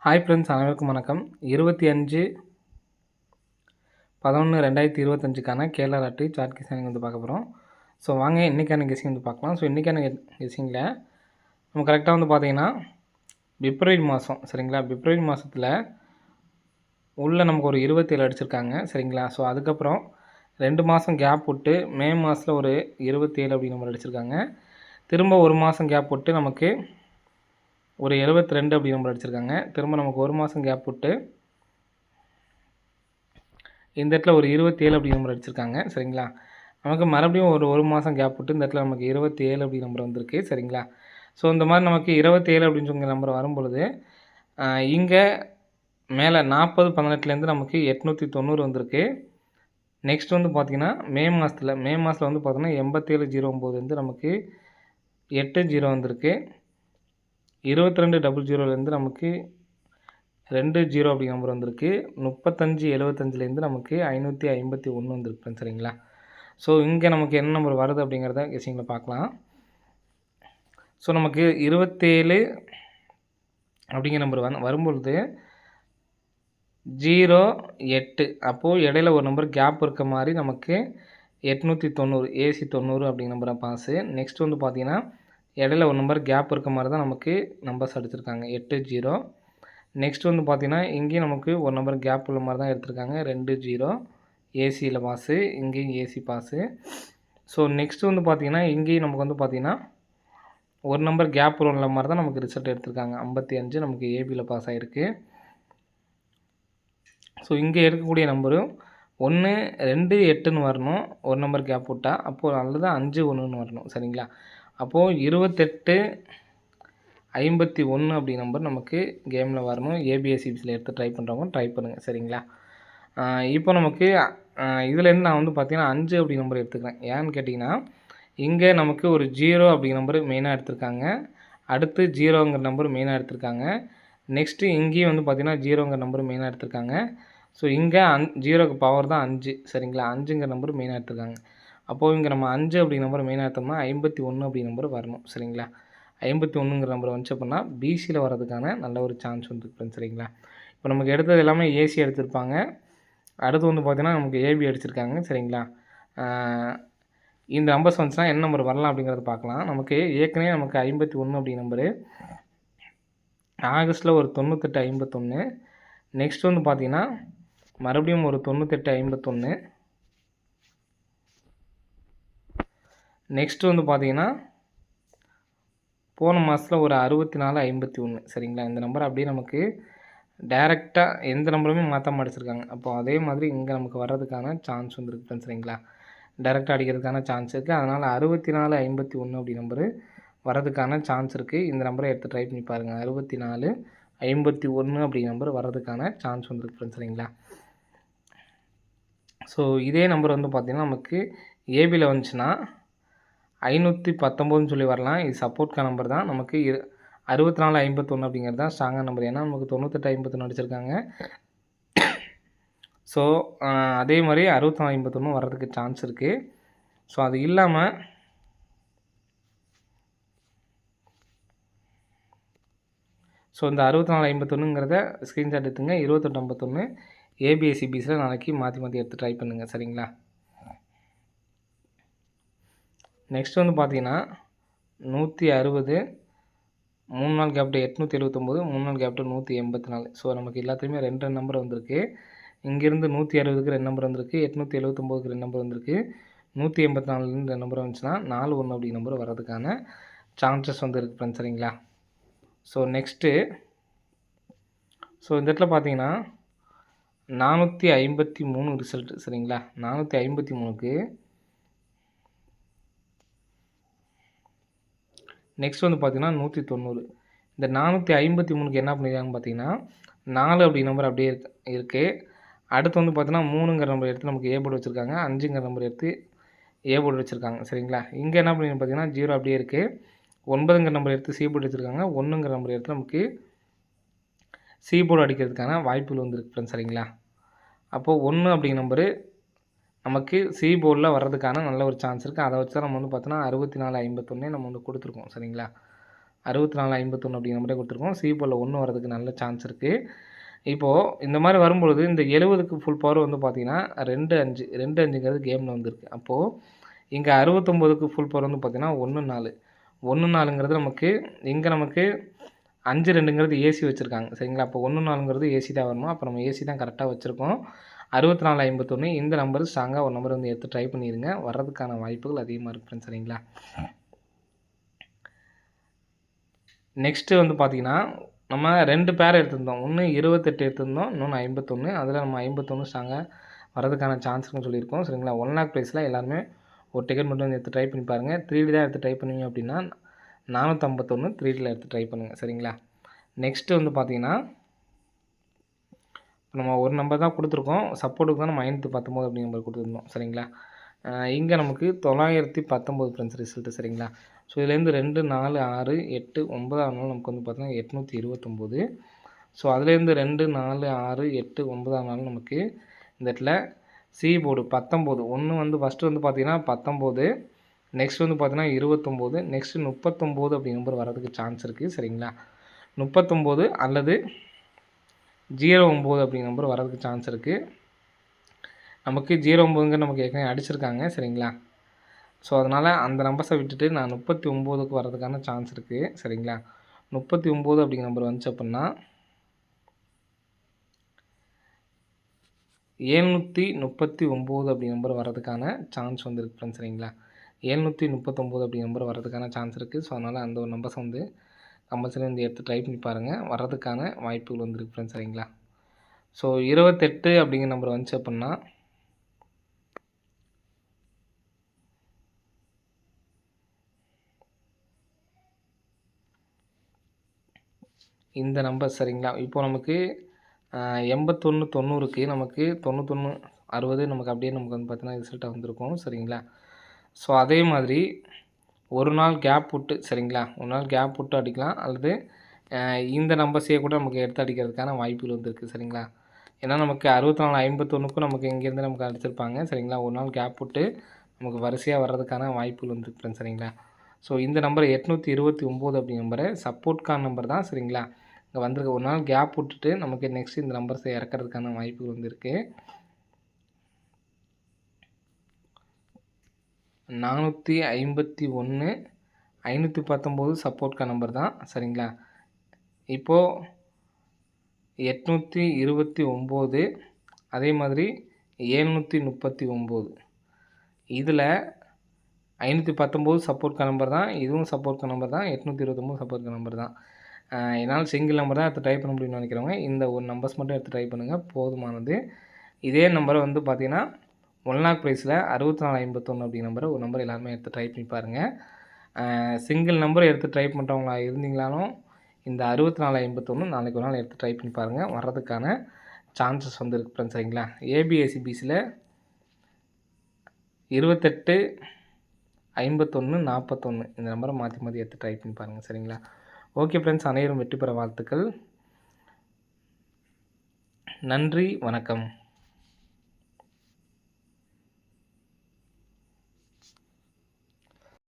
Hi friends, அனைவருக்கும் வணக்கம். 25/11/2025க்கான Kerala lottery chart guessing வந்து பார்க்க போகிறோம். ஸோ வாங்க இன்றைக்கான கெஸிங் வந்து பார்க்கலாம். ஸோ இன்றைக்கான கெஸிங்கில் நம்ம கரெக்டாக வந்து பார்த்தீங்கன்னா பிப்ரவரி மாதம் சரிங்களா, பிப்ரவரி மாதத்தில் உள்ள நமக்கு ஒரு 27 அடிச்சிருக்காங்க சரிங்களா. ஸோ அதுக்கப்புறம் 2 மாதம் கேப் விட்டு மே மாதத்தில் ஒரு 27 அப்படி நம்பர் அடிச்சிருக்காங்க. திரும்ப ஒரு மாதம் கேப் விட்டு நமக்கு ஒரு 72 அப்படி நம்பர் அடிச்சிருக்காங்க. திரும்ப நமக்கு ஒரு மாதம் கேப் விட்டு இந்த இடத்துல ஒரு 27 அப்படி நம்பர் அடிச்சிருக்காங்க சரிங்களா. நமக்கு மறுபடியும் ஒரு மாதம் கேப் விட்டு இந்த இடத்துல நமக்கு 27 அப்படி நம்பர் வந்திருக்கு சரிங்களா. ஸோ இந்த மாதிரி நமக்கு 27 அப்படின்னு சொல்கிற நம்பர் வரும்பொழுது இங்கே மேலே 40/18லேருந்து நமக்கு 890 வந்திருக்கு. நெக்ஸ்ட் வந்து பார்த்திங்கன்னா மே மாதத்தில் வந்து பார்த்தோன்னா 87/09 நமக்கு 80 வந்திருக்கு. 22/00 நமக்கு 20 அப்படி நம்பர் வந்திருக்கு. 35/75 நமக்கு 551 வந்திருக்கு சரிங்களா. ஸோ இங்கே நமக்கு என்ன நம்பர் வருது அப்படிங்கிறத கெஸிங்கில் பார்க்கலாம். ஸோ நமக்கு 27 அப்படிங்கிற நம்பர் வரும்பொழுது 08 அப்போது இடையில ஒரு நம்பர் கேப் இருக்க மாதிரி நமக்கு 890 ஏசி 90 அப்படிங்கிற நம்பரை பாஸு. நெக்ஸ்ட் வந்து பார்த்திங்கன்னா இடையில ஒரு நம்பர் கேப் இருக்க மாதிரி தான் நமக்கு நம்பர்ஸ் அடிச்சிருக்காங்க 80. நெக்ஸ்ட் வந்து பார்த்திங்கன்னா இங்கேயும் நமக்கு ஒரு நம்பர் கேப் உள்ள மாதிரி தான் எடுத்திருக்காங்க 20 ஏசியில் பாஸு, இங்கேயும் ஏசி பாஸு. ஸோ நெக்ஸ்ட் வந்து பார்த்திங்கன்னா இங்கேயும் நமக்கு வந்து பார்த்திங்கன்னா ஒரு நம்பர் கேப் உள்ள மாதிரி தான் நமக்கு ரிசல்ட் எடுத்திருக்காங்க 55 நமக்கு ஏபியில் பாஸ் ஆகிருக்கு. ஸோ இங்கே இருக்கக்கூடிய நம்பரும் 1 2 8ன்னு வரணும், ஒரு நம்பர் கேப் விட்டால். அப்போது அல்லது 5 1ன்னு வரணும் சரிங்களா. அப்போது 28/51 அப்படி நம்பர் நமக்கு கேமில் வரணும். ஏபிஎஸ்சிபிஸில் எடுத்து ட்ரை பண்ணுறவங்க ட்ரை பண்ணுங்கள் சரிங்களா. இப்போ நமக்கு இதுலேருந்து நான் வந்து பார்த்திங்கன்னா 5 அப்படி நம்பர் எடுத்துக்கிறேன். ஏன்னு கேட்டிங்கன்னா இங்கே நமக்கு ஒரு 0 அப்படிங்கிற நம்பர் மெயினாக எடுத்திருக்காங்க. அடுத்து 0ங்கிற நம்பர் மெயினாக எடுத்திருக்காங்க. நெக்ஸ்ட்டு இங்கேயும் வந்து பார்த்திங்கன்னா 0ங்கிற நம்பர் மெயினாக எடுத்திருக்காங்க. ஸோ இங்கே 0க்கு பவர் தான் 5 சரிங்களா. 5ங்கிற நம்பர் மெயினாக எடுத்திருக்காங்க. அப்போது இங்கே நம்ம 5 அப்படிங்கிற நம்பர் மெயினாக எடுத்தோம்னா 51 அப்படிங்கிற நம்பர் வரணும் சரிங்களா. 51ங்கிற நம்பர் வந்துச்சு அப்படின்னா பிசியில் வரதுக்கான நல்ல ஒரு சான்ஸ் வந்துருக்கு சரிங்களா. இப்போ நமக்கு எடுத்தது எல்லாமே ஏசி எடுத்திருப்பாங்க. அடுத்து வந்து பார்த்திங்கன்னா நமக்கு ஏபி அடிச்சிருக்காங்க சரிங்களா. இந்த நம்பர்ஸ் வந்துச்சுன்னா என்ன நம்பர் வரலாம் அப்படிங்கிறத பார்க்கலாம். நமக்கு ஏற்கனவே நமக்கு 51 அப்படி நம்பரு ஆகஸ்ட்டில் ஒரு 98/51. நெக்ஸ்ட் வந்து பார்த்திங்கன்னா மறுபடியும் ஒரு 98/51. நெக்ஸ்ட் வந்து பார்த்திங்கன்னா போன மாதத்தில் ஒரு 64/51 சரிங்களா. இந்த நம்பர் அப்படியே நமக்கு டைரெக்டாக எந்த நம்பருமே மாற்றாம அடிச்சிருக்காங்க. அப்போது அதே மாதிரி இங்கே நமக்கு வர்றதுக்கான சான்ஸ் வந்துருக்கு சரிங்களா. டைரெக்டாக அடிக்கிறதுக்கான சான்ஸ் இருக்குது. அதனால் 64/51 அப்படி நம்பரு வரதுக்கான சான்ஸ் இருக்குது. இந்த நம்பரை எடுத்து ட்ரை பண்ணி பாருங்கள். 64/51 அப்படி நம்பர் வர்றதுக்கான சான்ஸ் வந்துருக்கு சரிங்களா. ஸோ இதே நம்பர் வந்து பார்த்திங்கன்னா நமக்கு ஏபியில் வந்துச்சுன்னா 519ன்னு சொல்லி வரலாம். இது சப்போர்ட்கான நம்பர் தான். நமக்கு 64/51 அப்படிங்கிறது தான் ஸ்ட்ராங்கான நம்பர். ஏன்னா நமக்கு 98/51 அடிச்சிருக்காங்க. ஸோ அதே மாதிரி 64/51 வர்றதுக்கு சான்ஸ் இருக்குது. ஸோ அது இல்லாமல் இந்த 64/51ங்கிறத ஸ்க்ரீன்ஷாட் எடுத்துங்க. 28/51 ஏபிஎஸ்சிபிஸில் நாளைக்கு மாற்றி எடுத்து ட்ரை பண்ணுங்கள் சரிங்களா. நெக்ஸ்ட் வந்து பார்த்திங்கன்னா 160 3 நாள் கேப்டு 879, 3 நாள் கேப்டு 184. ஸோ நமக்கு எல்லாத்துலேயுமே 2 நம்பர் வந்திருக்கு. இங்கேருந்து 160க்கு 2 நம்பர் வந்திருக்கு, 879க்கு 2 நம்பர் வந்திருக்கு, 184லேருந்து 2 நம்பர் வந்துச்சுன்னா 41 அப்படி நம்பர் வர்றதுக்கான சான்சஸ் வந்து இருக்குது ஃப்ரெண்ட்ஸ் சரிங்களா. ஸோ நெக்ஸ்ட்டு இந்த இடத்துல பார்த்தீங்கன்னா 453 ரிசல்ட் சரிங்களா. 453க்கு நெக்ஸ்ட் வந்து பார்த்திங்கன்னா 190. இந்த 453க்கு என்ன பண்ணியிருக்காங்கன்னு பார்த்தீங்கன்னா 4 அப்படி நம்பர் அப்படியே இருக்குது. அடுத்து வந்து பார்த்தீங்கன்னா 3ங்கிற நம்பர் எடுத்து நமக்கு ஏ போர்டு வச்சுருக்காங்க, 5ங்கிற நம்பர் எடுத்து ஏ போர்டு வச்சுருக்காங்க சரிங்களா. இங்கே என்ன பண்ணி பார்த்தீங்கன்னா 0 அப்படியே இருக்குது. 9ங்கிற நம்பர் எடுத்து சி போர்டு வச்சுருக்காங்க, 1ங்கிற நம்பர் எடுத்து நமக்கு சி போர்டு அடிக்கிறதுக்கான வாய்ப்புகள் வந்துருக்கு ஃப்ரெண்ட்ஸ் சரிங்களா. அப்போது 1 அப்படிங்கிற நம்பரு நமக்கு சி போர்டில் வர்றதுக்கான நல்ல ஒரு சான்ஸ் இருக்குது. அதை வச்சு தான் நம்ம வந்து பார்த்தோன்னா 64/51 நம்ம வந்து கொடுத்துருக்கோம் சரிங்களா. 6451 அப்படிங்கிற நம்பரே கொடுத்துருக்கோம். சி போர்டில் 1 வரதுக்கு நல்ல சான்ஸ் இருக்குது. இப்போது இந்த மாதிரி வரும்பொழுது இந்த 70க்கு ஃபுல் பவர் வந்து பார்த்தீங்கன்னா 2 5ங்கிறது கேமில் வந்துருக்கு. அப்போது இங்கே 69க்கு ஃபுல் பவர் வந்து பார்த்தீங்கன்னா 1 4 நமக்கு இங்கே நமக்கு 5 2ங்கிறது ஏசி வச்சுருக்காங்க. சரிங்களா? அப்போ 1 4ங்கிறது ஏசி தான் வரணும். அப்போ நம்ம ஏசி தான் கரெக்டாக வச்சுருக்கோம். 6451 இந்த நம்பர் ஸ்ட்ராங்காக ஒரு நம்பர் வந்து எடுத்து ட்ரை பண்ணிடுங்க. வர்றதுக்கான வாய்ப்புகள் அதிகமாக இருக்குது ஃப்ரெண்ட்ஸ். சரிங்களா? நெக்ஸ்ட்டு வந்து பார்த்தீங்கன்னா நம்ம 2 பேர் எடுத்திருந்தோம். ஒன்று 28 எடுத்திருந்தோம், இன்னொன்று 51. அதில் நம்ம 51 ஸ்ட்ராங்காக வரதுக்கான சான்ஸ் இருக்குன்னு சொல்லியிருக்கோம். சரிங்களா? 1 லேக் ப்ரைஸில் எல்லாருமே ஒரு டிக்கெட் மட்டும் வந்து எடுத்து ட்ரை பண்ணி பாருங்கள். 3D தான் எடுத்து ட்ரை பண்ணுவீங்க அப்படின்னா 451 3Dயில் எடுத்து ட்ரை பண்ணுங்கள். சரிங்களா? நெக்ஸ்ட்டு வந்து பார்த்தீங்கன்னா நம்ம ஒரு நம்பர் தான் கொடுத்துருக்கோம். சப்போர்ட்டுக்கு தான் நம்ம 519 அப்படிங்கிற நம்பர் கொடுத்துருந்தோம். சரிங்களா? இங்கே நமக்கு 919 ஃப்ரெண்ட்ஸ் ரிசல்ட்டு. சரிங்களா? ஸோ இதுலேருந்து 2 4 6 8 9 நாள் நமக்கு வந்து பார்த்தீங்கன்னா 829. ஸோ அதுலேருந்து 2 4 6 8 9 நாள் நமக்கு இந்த இடத்துல சி போர்டு 19. ஒன்று வந்து ஃபஸ்ட்டு வந்து பார்த்தீங்கன்னா 19, நெக்ஸ்ட் வந்து பார்த்தீங்கன்னா 29, நெக்ஸ்ட்டு 39 அப்படிங்கிற நம்பர் வரதுக்கு சான்ஸ் இருக்குது. சரிங்களா? 39 அல்லது 09 அப்படிங்கிற நம்பர் வரதுக்கு சான்ஸ் இருக்குது. நமக்கு 09ங்க நமக்கு ஏற்கனவே அடிச்சிருக்காங்க. சரிங்களா? ஸோ அதனால் அந்த நம்பர்ஸை விட்டுட்டு நான் 39க்கு வரதுக்கான சான்ஸ் இருக்குது. சரிங்களா? 39 அப்படிங்கிற நம்பர் வந்துச்சு அப்படின்னா 739 அப்படிங்கிற நம்பர் வரதுக்கான சான்ஸ் வந்து இருக்குது ஃப்ரெண்ட்ஸ். சரிங்களா? 739 அப்படிங்கிற நம்பர் வரதுக்கான சான்ஸ் இருக்குது. ஸோ அதனால் அந்த ஒரு நம்பர்ஸை வந்து கம்பல்சரி வந்து எடுத்து ட்ரை பண்ணி பாருங்கள். வர்றதுக்கான வாய்ப்புகள் வந்துருக்கு ஃப்ரெண்ட்ஸ். சரிங்களா? ஸோ 28 அப்படிங்கிற நம்பர் வந்துச்சு அப்படின்னா இந்த நம்பர். சரிங்களா? இப்போ நமக்கு 81 90க்கு நமக்கு 91 60 நமக்கு அப்படியே நமக்கு வந்து பார்த்தீங்கன்னா ரிசல்ட்டாக வந்திருக்கும். சரிங்களா? ஸோ அதே மாதிரி ஒரு நாள் கேப் விட்டு, சரிங்களா, ஒரு நாள் கேப் விட்டு அடிக்கலாம், அல்லது இந்த நம்பர்ஸையே கூட நமக்கு எடுத்து அடிக்கிறதுக்கான வாய்ப்புகள் வந்துருக்கு. சரிங்களா? ஏன்னா நமக்கு 64 51க்கும் நமக்கு இங்கேருந்து நமக்கு அடிச்சிருப்பாங்க. சரிங்களா? ஒரு நாள் கேப் விட்டு நமக்கு வரிசையாக வர்றதுக்கான வாய்ப்புகள் வந்துருக்கு ஃப்ரெண்ட்ஸ். சரிங்களா? ஸோ இந்த நம்பர் 829 அப்படிங்கிற நம்பரை சப்போர்ட்கான நம்பர் தான். சரிங்களா? இங்கே வந்திருக்கு. ஒரு நாள் கேப் விட்டுட்டு நமக்கு நெக்ஸ்ட் இந்த நம்பர்ஸை இறக்கிறதுக்கான வாய்ப்புகள் வந்து இருக்குது. 451 519 சப்போர்ட்கான நம்பர் தான். சரிங்களா? இப்போது 829 அதே மாதிரி 739 இதில் 519 சப்போர்ட்கான நம்பர் தான், இதுவும் சப்போர்ட்கான நம்பர் தான், 829 சப்போர்ட்கான நம்பர் தான். என்னால் சிங்கிள் நம்பர் தான் எடுத்து ட்ரை பண்ண முடியும்னு நினைக்கிறவங்க இந்த ஒரு நம்பர்ஸ் மட்டும் எடுத்து ட்ரை பண்ணுங்கள், போதுமானது. இதே நம்பரை வந்து பார்த்தீங்கன்னா 1 லேக் ப்ரைஸில் 6451 அப்படிங்கிற நம்பரை ஒரு நம்பர் எல்லாருமே எடுத்து ட்ரை பண்ணி பாருங்கள். சிங்கிள் நம்பர் எடுத்து ட்ரை பண்ணுறவங்களா இருந்தீங்களாலும் இந்த 6451 நாளைக்கு ஒரு நாள் எடுத்து ட்ரை பண்ணி பாருங்கள். வர்றதுக்கான சான்சஸ் வந்து இருக்குது ஃப்ரெண்ட்ஸ். சரிங்களா? ஏபிஎஸ்சிபிஸில் 28 51 41 இந்த நம்பரை மாற்றி மாற்றி எடுத்து ட்ரை பண்ணி பாருங்கள். சரிங்களா? ஓகே ஃப்ரெண்ட்ஸ், அனைவரும் வெற்றி பெற வாழ்த்துக்கள். நன்றி, வணக்கம்.